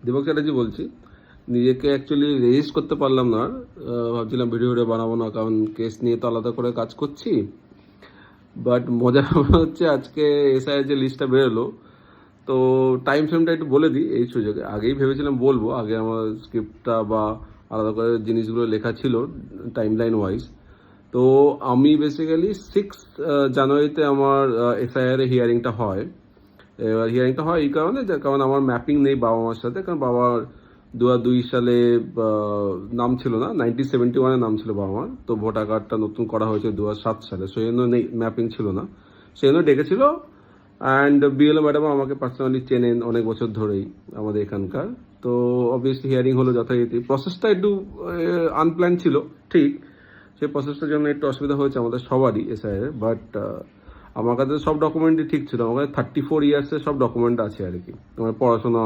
দীপক চ্যাটার্জি বলছি। নিজেকে actually resist করতে পারলাম না। ভাবছিলাম ভিডিও বানাবো না, কারণ কেস নিয়ে তো আলাদা করে কাজ করছি। বাট মজার হচ্ছে আজকে এসআইয়ের যে লিস্টটা বেরোলো, তো টাইম ফ্রেমটা একটু বলে দিই এই সুযোগে। আগেই ভেবেছিলাম বলবো, আগে আমার স্ক্রিপ্টটা বা আলাদা করে জিনিসগুলো লেখা ছিল টাইম লাইন ওয়াইজ। তো আমি বেসিক্যালি 6 জানুয়ারিতে আমার এসআইআর হিয়ারিংটা হয়। এবার হিয়ারিংটা হয় এই কারণে, কারণ আমার ম্যাপিং নেই বাবা মার সাথে, কারণ বাবার 2002 সালে নাম ছিল না, 1971-এ নাম ছিল বাবা মার। তো ভোটার কার্ডটা নতুন করা হয়েছে 2007 সালে, সেই জন্য নেই, ম্যাপিং ছিল না, সেই জন্য ডেকেছিল। অ্যান্ড বিএলও ম্যাডাম আমাকে পার্সোনালি চেনেন অনেক বছর ধরেই আমাদের এখানকার। তো অবভিয়াসলি হিয়ারিং হলো যথারীতি। প্রসেসটা একটু আনপ্ল্যান ছিল, ঠিক। সেই প্রসেসটার জন্য একটু অসুবিধা হয়েছে আমাদের সবারই এসআইয়ের। বাট আমার কাছে সব ডকুমেন্টই ঠিক ছিল। আমার কাছে 34 ইয়ার্সের সব ডকুমেন্ট আছে আর কি। আমার পড়াশোনা,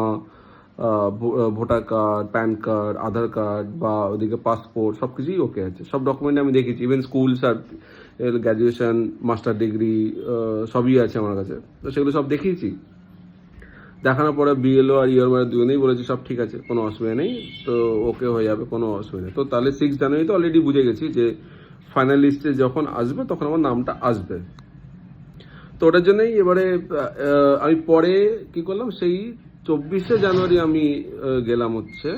ভোটার কার্ড, প্যান কার্ড, আধার কার্ড বা ওদিকে পাসপোর্ট, সব কিছুই ওকে আছে। সব ডকুমেন্ট আমি দেখেছি, even school graduation, master degree, সবই আছে আমার কাছে। তো সেগুলো সব দেখিয়েছি। দেখানোর পরে বিএলও আর ইওর মানে দুজনেই বলেছে সব ঠিক আছে, কোনো অসুবিধা নেই, তো ওকে হয়ে যাবে, কোনো অসুবিধা নেই। তো তাহলে 6 জানুয়ারি তো অলরেডি বুঝে গেছি যে ফাইনাল লিস্টে যখন আসবে তখন আমার নামটা আসবে। তো ওটার জন্যই এবারে আমি পরে কি করলাম, সেই 24শে জানুয়ারি আমি গেলাম হচ্ছে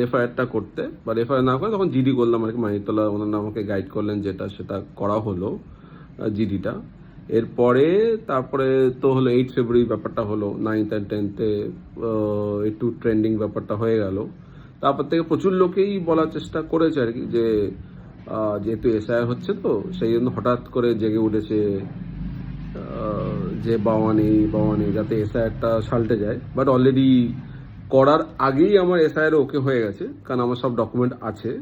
এফআইআরটা করতে। বা এফআইআর না করে তখন জিডি করলাম আর কি। মানিকতলা ওনারা আমাকে গাইড করলেন, যেটা সেটা করা হলো জিডিটা। এরপরে তারপরে তো হলো 8 ফেব্রুয়ারি ব্যাপারটা হলো, 9th and 10th-এ একটু ট্রেন্ডিং ব্যাপারটা হয়ে গেল। তারপর থেকে প্রচুর লোকেই বলার চেষ্টা করেছে আর কি, যে যেহেতু এসআইআর হচ্ছে তো সেই জন্য হঠাৎ করে জেগে উঠেছে যে বাওয়ানি যাতে এসআইআরটা সাল্টে যায়। বাট অলরেডি করার আগেই আমার এসআইআর ওকে হয়ে গেছে, কারণ আমার সব ডকুমেন্ট আছে।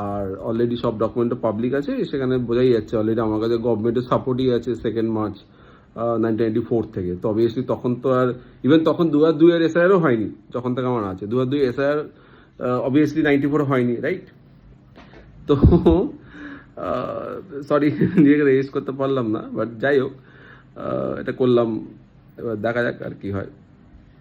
আর অলরেডি সব ডকুমেন্ট পাবলিক আছে, সেখানে বোঝাই যাচ্ছে অলরেডি আমার কাছে গভর্নমেন্টের সাপোর্টই আছে 2 মার্চ 1994 থেকে। তো অবভিয়াসলি তখন তো আর, ইভেন তখন 2002-এর এসআইআরও হয়নি যখন থেকে আমার আছে। 2002 এসআইআর অবভিয়াসলি 94 হয়নি, রাইট? তো সরি, নিজেকে রেজিস্ট করতে পারলাম না, বাট যাই হোক, এটা করলাম। এবার দেখা যাক আর কি হয়।